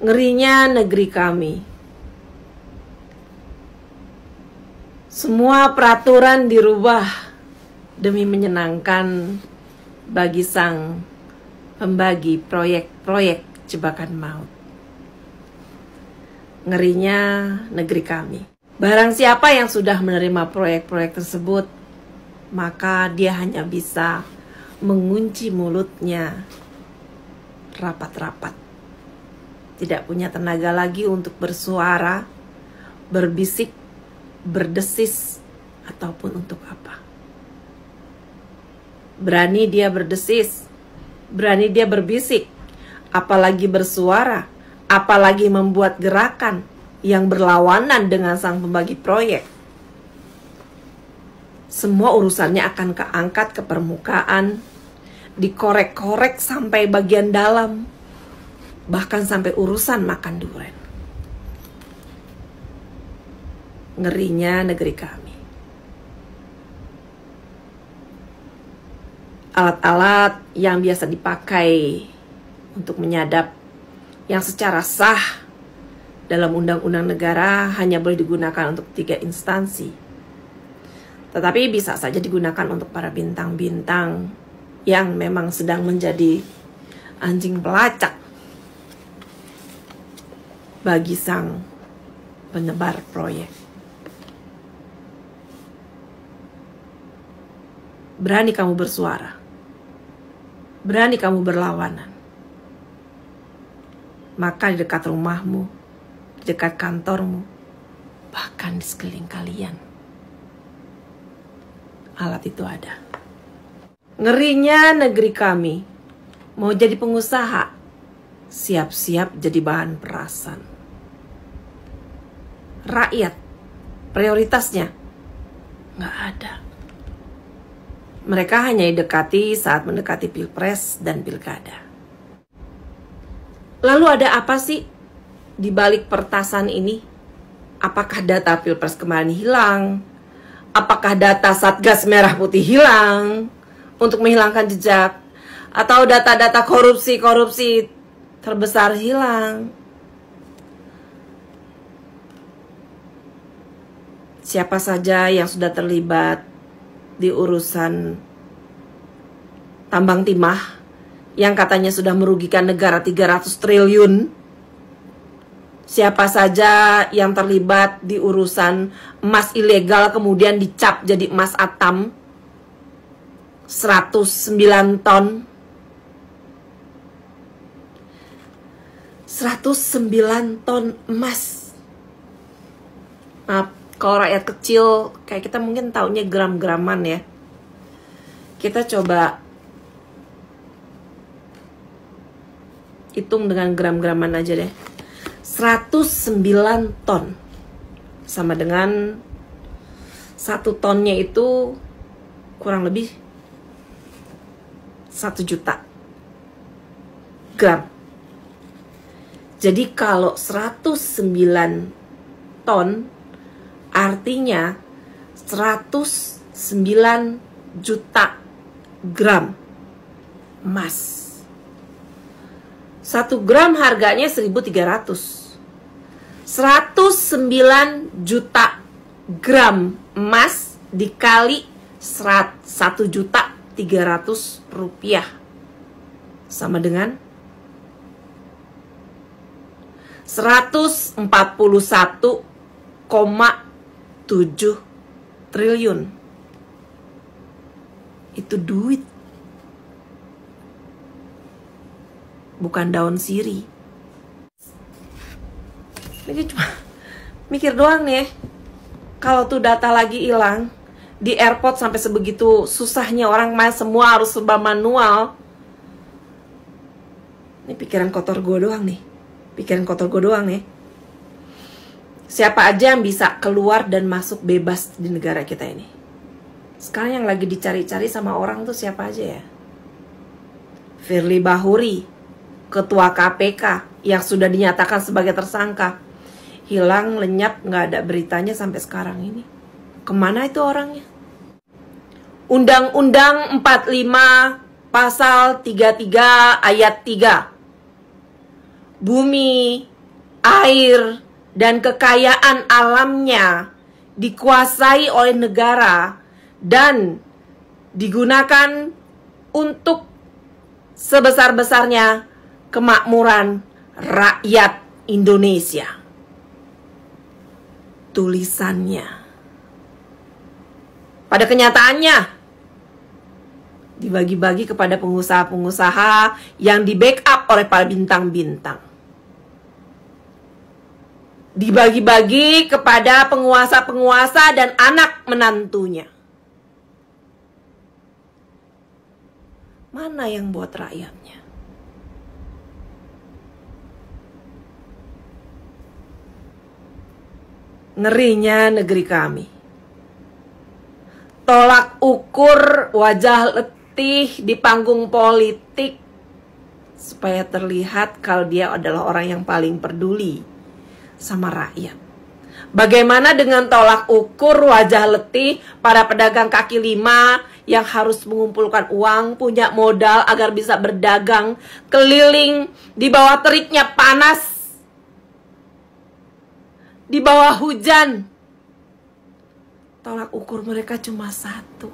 Ngerinya negeri kami. Semua peraturan dirubah demi menyenangkan bagi sang pembagi proyek-proyek jebakan maut. Ngerinya negeri kami. Barang siapa yang sudah menerima proyek-proyek tersebut, maka dia hanya bisa mengunci mulutnya rapat-rapat. Tidak punya tenaga lagi untuk bersuara, berbisik, berdesis, ataupun untuk apa. Berani dia berdesis, berani dia berbisik, apalagi bersuara, apalagi membuat gerakan yang berlawanan dengan sang pembagi proyek. Semua urusannya akan keangkat ke permukaan, dikorek-korek sampai bagian dalam, bahkan sampai urusan makan durian. Ngerinya negeri kami. Alat-alat yang biasa dipakai untuk menyadap, yang secara sah dalam undang-undang negara hanya boleh digunakan untuk 3 instansi. Tetapi bisa saja digunakan untuk para bintang-bintang yang memang sedang menjadi anjing pelacak bagi sang penebar proyek. Berani kamu bersuara, berani kamu berlawanan, maka di dekat rumahmu, di dekat kantormu, bahkan di sekeliling kalian, alat itu ada. Ngerinya negeri kami. Mau jadi pengusaha, siap-siap jadi bahan perasan. Rakyat, prioritasnya nggak ada. Mereka hanya didekati saat mendekati pilpres dan pilkada. Lalu ada apa sih di balik pertasan ini? Apakah data pilpres kemarin hilang? Apakah data Satgas Merah Putih hilang untuk menghilangkan jejak? Atau data-data korupsi terbesar hilang? Siapa saja yang sudah terlibat di urusan tambang timah yang katanya sudah merugikan negara 300 triliun? Siapa saja yang terlibat di urusan emas ilegal kemudian dicap jadi emas atam 109 ton? 109 ton emas. Maaf, kalau rakyat kecil kayak kita mungkin taunya gram-graman ya. Kita coba hitung dengan gram-graman aja deh. 109 ton sama dengan 1 tonnya itu kurang lebih 1 juta gram. Jadi kalau 109 ton artinya 109 juta gram emas. 1 gram harganya 1.300. 109 juta gram emas dikali 1.300.000 rupiah sama dengan 141,7 triliun. Itu duit, bukan daun sirih. Ini cuma mikir doang nih. Kalau tuh data lagi hilang di airport sampai sebegitu susahnya orang semua harus serba manual. Ini pikiran kotor gue doang nih. Pikiran kotor gue doang nih. Siapa aja yang bisa keluar dan masuk bebas di negara kita ini? Sekarang yang lagi dicari-cari sama orang tuh siapa aja ya? Firly Bahuri, ketua KPK yang sudah dinyatakan sebagai tersangka, hilang lenyap, nggak ada beritanya sampai sekarang ini. Kemana itu orangnya? Undang-Undang 45 Pasal 33 Ayat 3. bumi, air, dan kekayaan alamnya dikuasai oleh negara dan digunakan untuk sebesar-besarnya kemakmuran rakyat Indonesia. Tulisannya. Pada kenyataannya dibagi-bagi kepada pengusaha-pengusaha yang di-backup oleh para bintang-bintang. Dibagi-bagi kepada penguasa-penguasa dan anak menantunya. Mana yang buat rakyatnya? Ngerinya negeri kami. Tolak ukur wajah letih di panggung politik supaya terlihat kalau dia adalah orang yang paling peduli sama rakyat. Bagaimana dengan tolak ukur wajah letih para pedagang kaki lima yang harus mengumpulkan uang, punya modal agar bisa berdagang keliling di bawah teriknya panas, di bawah hujan. Tolak ukur mereka cuma satu.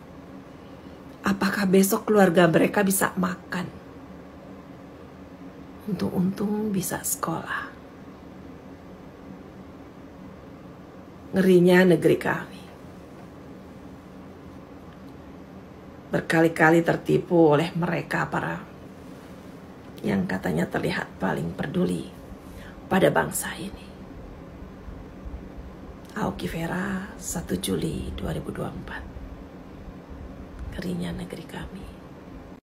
Apakah besok keluarga mereka bisa makan? Untung-untung bisa sekolah. Ngerinya negeri kami. Berkali-kali tertipu oleh mereka para yang katanya terlihat paling peduli pada bangsa ini. Auki Vera, 1 Juli 2024. Ngerinya negeri kami.